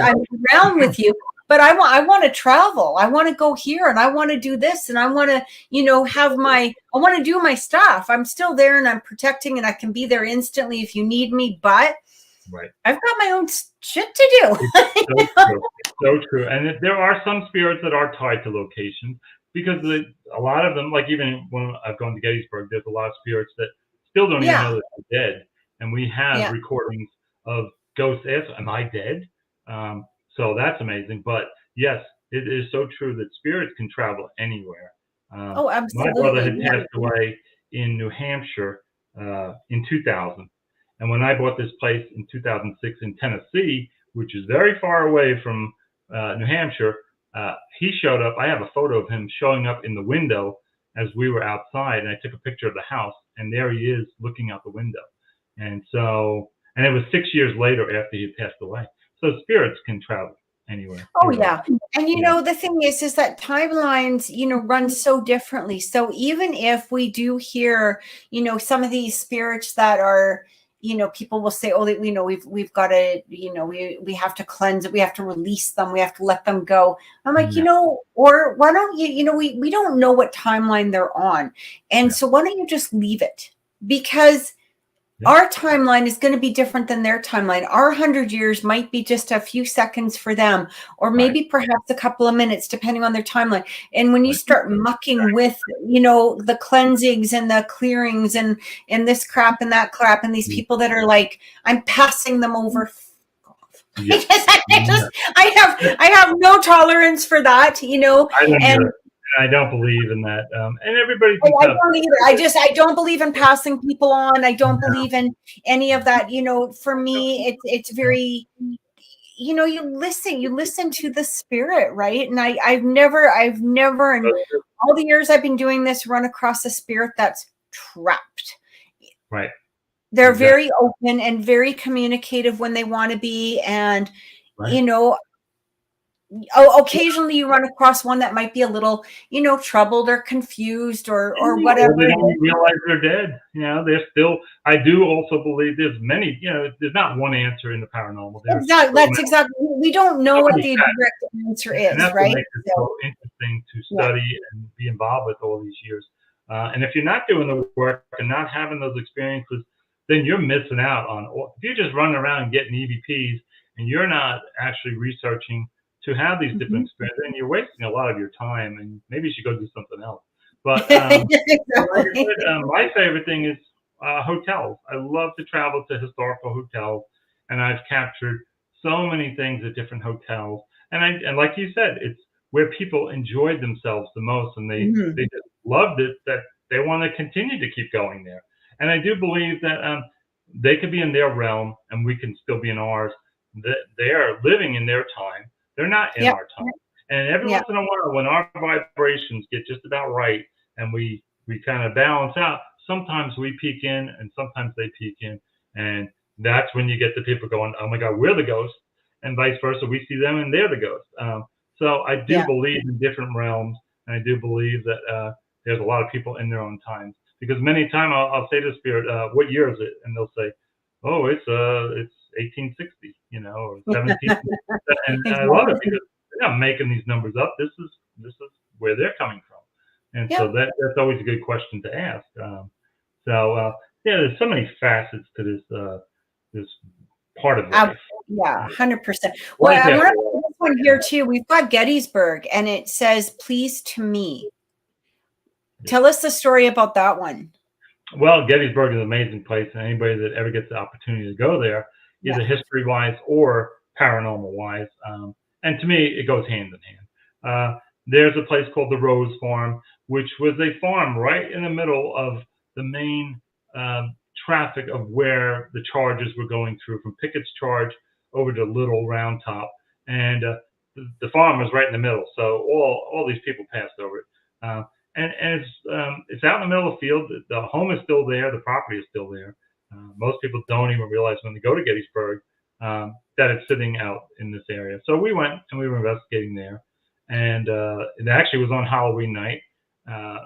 I'm around with you, but I want to travel. I want to go here and I want to do this and I want to, I want to do my stuff. I'm still there and I'm protecting and I can be there instantly if you need me, but Right. I've got my own shit to do. It's so true. It's so true. And there are some spirits that are tied to location because a lot of them, like even when I've gone to Gettysburg, there's a lot of spirits that still don't even Yeah. know that they're dead. And we have Yeah. recordings of ghosts ask, "Am I dead?" So that's amazing. But yes, it is so true that spirits can travel anywhere. Oh, My brother absolutely. had passed away in New Hampshire in 2000. And when I bought this place in 2006 in Tennessee, which is very far away from New Hampshire, he showed up. I have a photo of him showing up in the window as we were outside, and I took a picture of the house, and there he is looking out the window. And so, and it was 6 years later after he had passed away. So spirits can travel anywhere. Oh, Really. yeah. And Yeah. the thing is that timelines, run so differently. So even if we do hear, some of these spirits that are, people will say, oh, we've got to, we have to cleanse it, we have to release them, we have to let them go. I'm like, Yeah. or why don't you, we don't know what timeline they're on. And Yeah. so why don't you just leave it? Because our timeline is going to be different than their timeline. Our 100 years might be just a few seconds for them, or maybe perhaps a couple of minutes, depending on their timeline. And when you start mucking with, the cleansings and the clearings and this crap and that crap, and these people that are like, I'm passing them over. Yeah. I have no tolerance for that, I don't and either. I don't believe in that. And everybody I thinks I don't either. I don't believe in passing people on. I don't believe in any of that. For me, it's very, you listen to the spirit, right? And I've never, in all the years I've been doing this, run across a spirit that's trapped. right. They're Exactly. very open and very communicative when they want to be. And, Right. occasionally you run across one that might be a little, troubled or confused or whatever. Or they don't realize they're dead. They're still. I do also believe there's many. There's not one answer in the paranormal. Exactly. That's exactly. We don't know what the direct answer and is, that's right? what makes it so interesting to study and be involved with all these years. And if you're not doing the work and not having those experiences, then you're missing out on. If you're just running around getting EVPs and you're not actually researching to have these different experiences, then you're wasting a lot of your time. And maybe you should go do something else. But like I said, my favorite thing is hotels. I love to travel to historical hotels, and I've captured so many things at different hotels. And like you said, it's where people enjoyed themselves the most, and they just loved it that they want to continue to keep going there. And I do believe that they could be in their realm, and we can still be in ours. That they are living in their time. They're not in our time. And every once in a while, when our vibrations get just about right, and we kind of balance out, sometimes we peek in, and sometimes they peek in, and that's when you get the people going, "Oh my God, we're the ghosts," and vice versa. We see them, and they're the ghosts. So I do believe in different realms, and I do believe that there's a lot of people in their own times. Because many times I'll say to the spirit, "What year is it?" And they'll say, "Oh, it's 1860, or 17." And I love it because they're not making these numbers up. This is where they're coming from, and so that's always a good question to ask. There's so many facets to this part of life. 100%. Well, I want to put this one here too. We've got Gettysburg, and it says, "Pleased to meet." Tell us the story about that one. Well, Gettysburg is an amazing place, and anybody that ever gets the opportunity to go there, either history-wise or paranormal-wise, and to me, it goes hand in hand. There's a place called the Rose Farm, which was a farm right in the middle of the main traffic of where the charges were going through, from Pickett's Charge over to Little Round Top, and the farm was right in the middle. So all these people passed over it. And it's out in the middle of the field. The home is still there. The property is still there. Most people don't even realize when they go to Gettysburg that it's sitting out in this area. So we went and we were investigating there. And it actually was on Halloween night.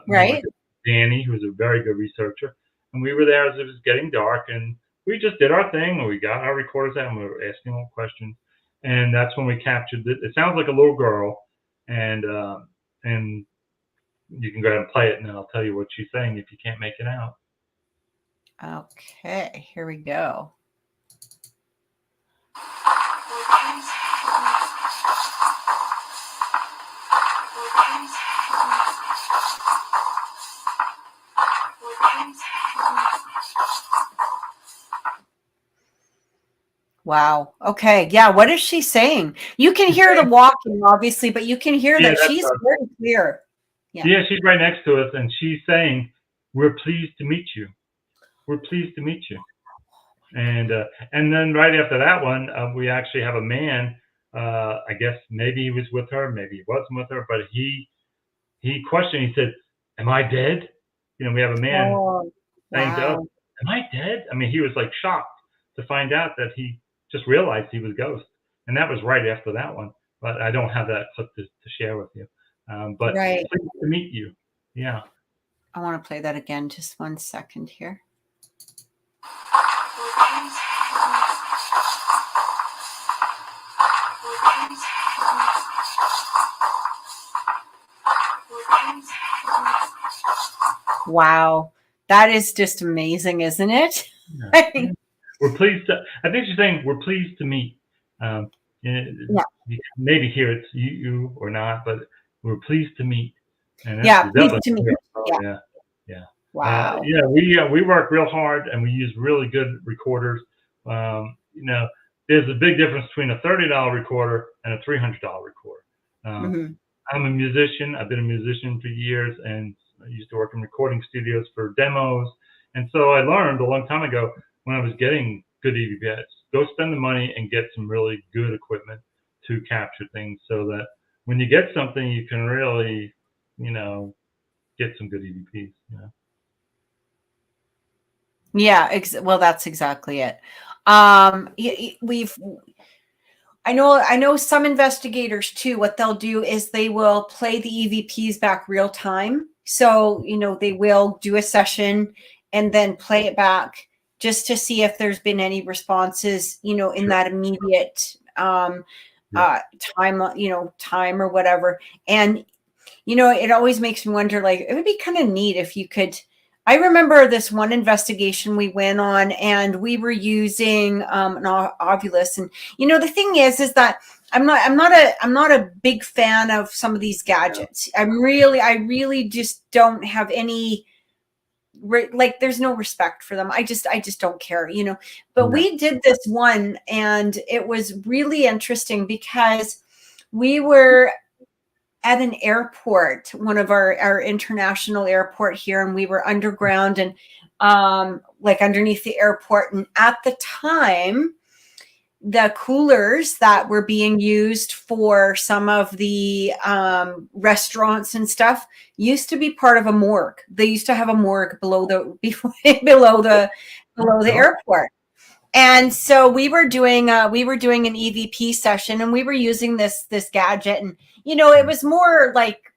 Right. Danny, who was a very good researcher. And we were there as it was getting dark. And we just did our thing. And we got our recorders out and we were asking all questions. And that's when we captured it. It sounds like a little girl. And you can go ahead and play it, and then I'll tell you what she's saying if you can't make it out. Okay, here we go. Wow. Okay. Yeah. What is she saying? You can hear the walking, obviously, but you can hear that she's very clear. Yeah, she's right next to us, and she's saying, "We're pleased to meet you. We're pleased to meet you." And then right after that one, we actually have a man. I guess maybe he was with her, maybe he wasn't with her, but he questioned. He said, "Am I dead?" We have a man saying to us, "Am I dead?" I mean, he was like shocked to find out that he just realized he was a ghost, and that was right after that one. But I don't have that clip to share with you. But pleased to meet you. Yeah. I want to play that again. Just 1 second here. Wow. That is just amazing, isn't it? Yeah. We're pleased to, I think she's saying we're pleased to meet. Maybe here it's you or not, but we're pleased to meet. And pleased to meet. Yeah. Wow. We work real hard and we use really good recorders. There's a big difference between a $30 recorder and a $300 recorder. I'm a musician. I've been a musician for years, and I used to work in recording studios for demos. And so I learned a long time ago when I was getting good EVPs, go spend the money and get some really good equipment to capture things, so that when you get something, you can really, get some good EVPs. Yeah, well, that's exactly it. I know some investigators too, what they'll do is they will play the EVPs back real time. So, they will do a session and then play it back just to see if there's been any responses, in Sure. that immediate time, time or whatever. And, it always makes me wonder, like, it would be kind of neat if you could. I remember this one investigation we went on, and we were using an Ovilus. And the thing is that I'm not a big fan of some of these gadgets. I really just don't have any there's no respect for them. I just don't care, But we did this one, and it was really interesting because we were at an airport, one of our international airport here, and we were underground and underneath the airport. And at the time, the coolers that were being used for some of the restaurants and stuff used to be part of a morgue. They used to have a morgue below the airport. And so we were doing an EVP session, and we were using this gadget, and it was more like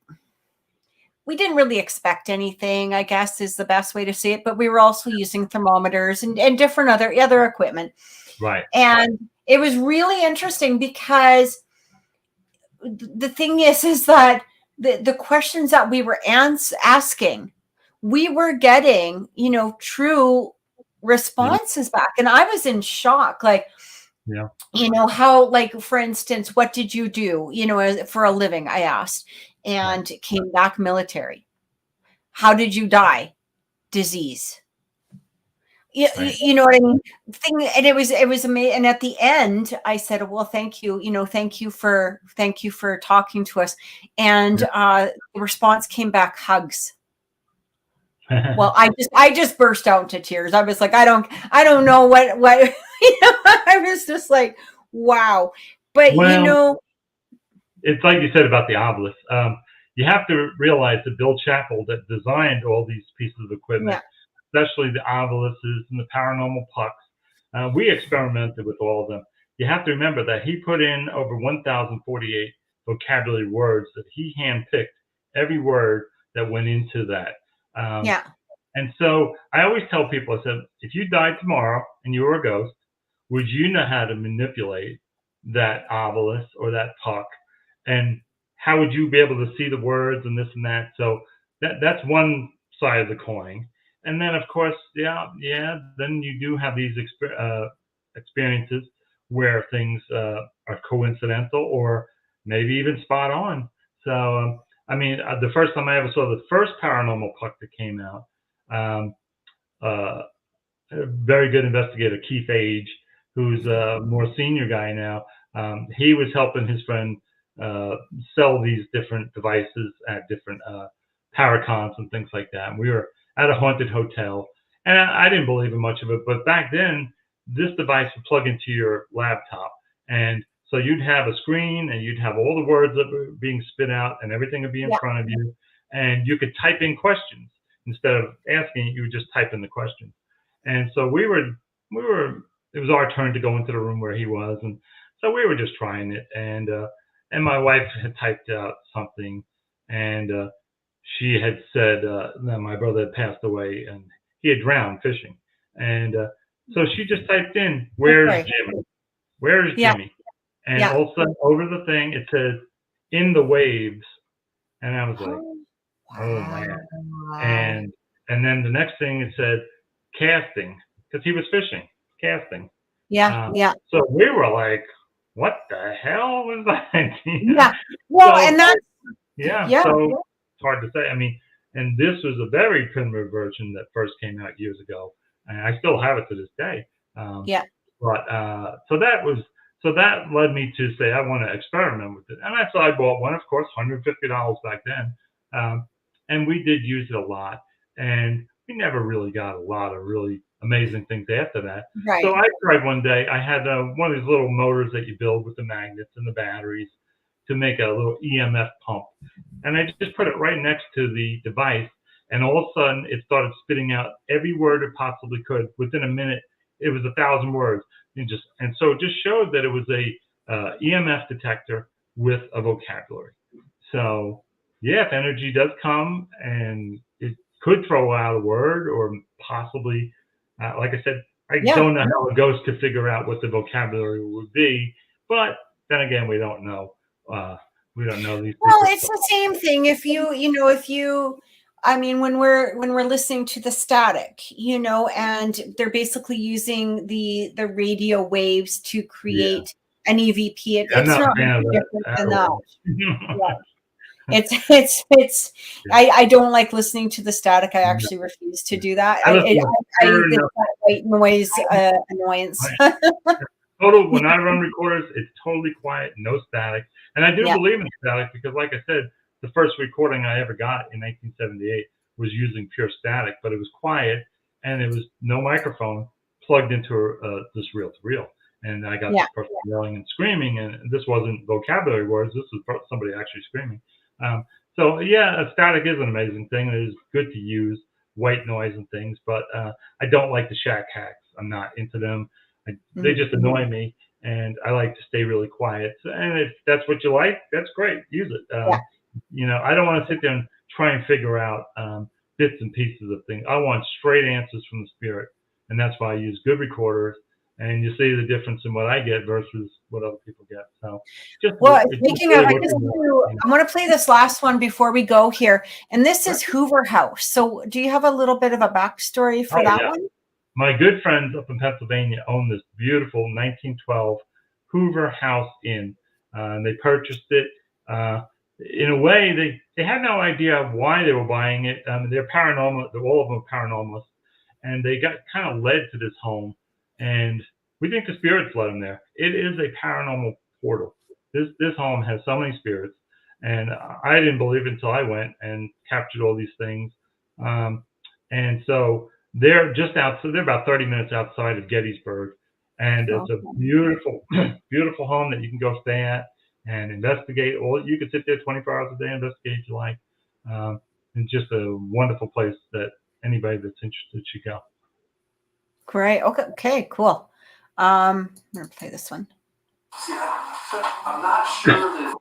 we didn't really expect anything, I guess is the best way to say it. But we were also using thermometers and different other equipment. Right. And it was really interesting because the thing is that the questions that we were asking, we were getting, true responses back. And I was in shock. Like, how, like, for instance, what did you do, for a living? I asked, and it came back military. How did you die? Disease. You know what I mean? And it was amazing. And at the end, I said, "Well, thank you. Thank you for talking to us." And the response came back, hugs. Well, I just burst out into tears. I was like, I don't know what I was just like, wow. But it's like you said about the obelisk. You have to realize that Bill Chappell, that designed all these pieces of equipment, especially the obelisks and the paranormal pucks, we experimented with all of them. You have to remember that he put in over 1,048 vocabulary words, that he handpicked every word that went into that. And so I always tell people, I said, if you died tomorrow and you were a ghost, would you know how to manipulate that obelisk or that puck? And how would you be able to see the words and this and that? So that's one side of the coin. And then, of course, then you do have these experiences where things are coincidental or maybe even spot on. So, the first time I ever saw the first paranormal puck that came out, a very good investigator, Keith Age, who's a more senior guy now, he was helping his friend sell these different devices at different paracons and things like that. And we were at a haunted hotel, and I didn't believe in much of it, but back then this device would plug into your laptop, and so you'd have a screen and you'd have all the words that were being spit out and everything would be in front of you, and you could type in questions. Instead of asking, you would just type in the questions. And so we were it was our turn to go into the room where he was, and so we were just trying it, and my wife had typed out something, and she had said that my brother had passed away and he had drowned fishing, and so she just typed in, "Where's Jimmy? Where's Jimmy?" And all of a sudden, over the thing, it says, "In the waves," and I was like, "Oh man!" And then the next thing it said, "Casting," because he was fishing, casting. So we were like, "What the hell was that?" Well, so, and that's so it's hard to say. And this was a very primitive version that first came out years ago, and I still have it to this day. But so that was So that led me to say I want to experiment with it, and so I bought one. Of course, $150 back then, and we did use it a lot, and we never really got a lot of really amazing things after that. Right. So I tried one day. I had one of these little motors that you build with the magnets and the batteries to make a little EMF pump, and I just put it right next to the device, and all of a sudden it started spitting out every word it possibly could. Within a minute, it was 1,000 words. And so it just showed that it was a EMF detector with a vocabulary. So yeah, if energy does come and it could throw out a word or possibly, like I said, I don't know how a ghost could figure out what the vocabulary would be, but then again, we don't know. We don't know these. Well, it's the same thing. If I mean, when we're listening to the static, and they're basically using the radio waves to create an EVP. It's not different than that. It's I don't like listening to the static. I actually refuse to do that. I think that white noise annoyance. Total. When I run recorders, it's totally quiet, no static, and I do believe in static because, like I said, the first recording I ever got in 1978 was using pure static, but it was quiet and it was no microphone plugged into this reel-to-reel. And I got this person yelling and screaming, and this wasn't vocabulary words. This was somebody actually screaming. So yeah, static is an amazing thing. It is good to use, white noise and things, but I don't like the shack hacks. I'm not into them. They just annoy me, and I like to stay really quiet. And if that's what you like, that's great. Use it. I don't want to sit there and try and figure out bits and pieces of things. I want straight answers from the spirit, and that's why I use good recorders. And you see the difference in what I get versus what other people get. So, speaking of, I want to play this last one before we go here, and this is Hoover House. So, do you have a little bit of a backstory for that one? My good friends up in Pennsylvania own this beautiful 1912 Hoover House Inn. They purchased it. In a way, they had no idea why they were buying it. They're paranormal. All of them are paranormalists, and they got kind of led to this home. And we think the spirits led them there. It is a paranormal portal. This home has so many spirits, and I didn't believe it until I went and captured all these things. And so they're just outside. They're about 30 minutes outside of Gettysburg, and it's a beautiful, beautiful home that you can go stay at and investigate. Or you could sit there 24 hours a day and investigate if you like. It's just a wonderful place that anybody that's interested should go. Great. Okay. Cool. I'm gonna play this one. I'm not sure that.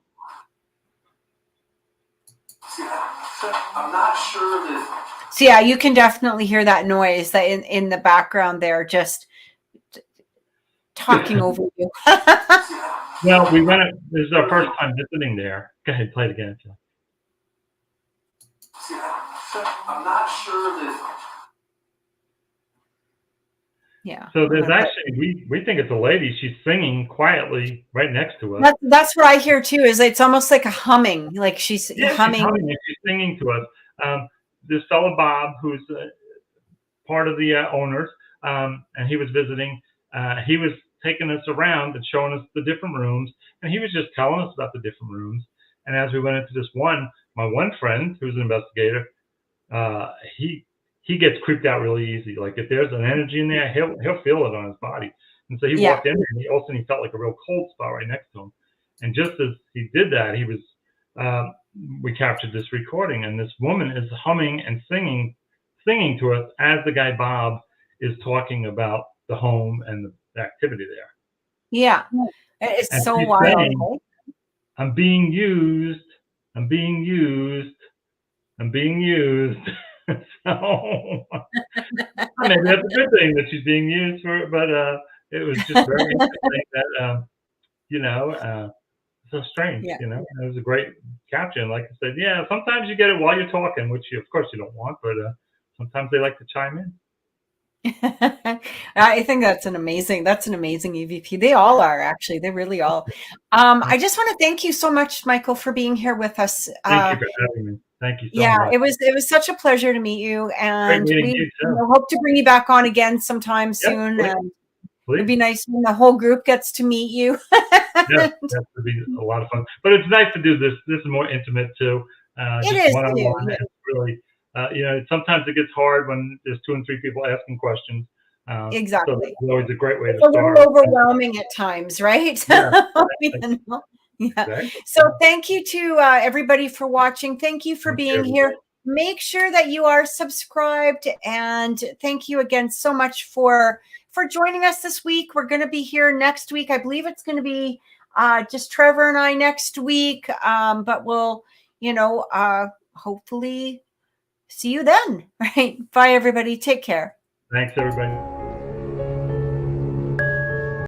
I'm not sure that. So yeah, you can definitely hear that noise that in the background there, just talking over you. Well, we went. This is our first time visiting there. Go ahead, play it again. I'm not sure that. Yeah. So there's actually we think it's a lady. She's singing quietly right next to us. That's what I hear too. Is it's almost like a humming, like she's humming. She's singing to us. This fellow Bob, who's part of the owners, and he was visiting. He was taking us around and showing us the different rooms, and he was just telling us about the different rooms. And as we went into this one, my one friend, who's an investigator, he gets creeped out really easy. Like if there's an energy in there, he'll feel it on his body. And so he walked in, and all of a sudden he felt like a real cold spot right next to him. And just as he did that, he was we captured this recording, and this woman is humming and singing to us as the guy Bob is talking about the home and the activity there. Yeah, it's and so wild. Saying, I'm being used. I'm being used. I'm being used. So maybe that's a good thing that she's being used for, but it was just very interesting that so strange, It was a great capture. And like I said, sometimes you get it while you're talking, which of course you don't want, but sometimes they like to chime in. I think that's an amazing EVP. They all are, actually. They really all. I just want to thank you so much, Michael, for being here with us. Thank you for having me. Thank you so much. It was such a pleasure to meet you, and we hope to bring you back on again sometime soon. It'd be nice when the whole group gets to meet you. Yeah, that would be a lot of fun. But it's nice to do this. This is more intimate too. It Just is one-on-one. too. Yeah. It's really, sometimes it gets hard when there's 2 and 3 people asking questions. So Exactly. it's always a great way to It's a start. little overwhelming at times, right? Yeah, Yeah. exactly. So thank you to everybody for watching. Thank you for Thank being you. here. Make sure that you are subscribed, and thank you again so much for joining us this week. We're going to be here next week. I believe it's going to be just Trevor and I next week, but we'll, hopefully see you then. Right? Bye, everybody. Take care. Thanks, everybody.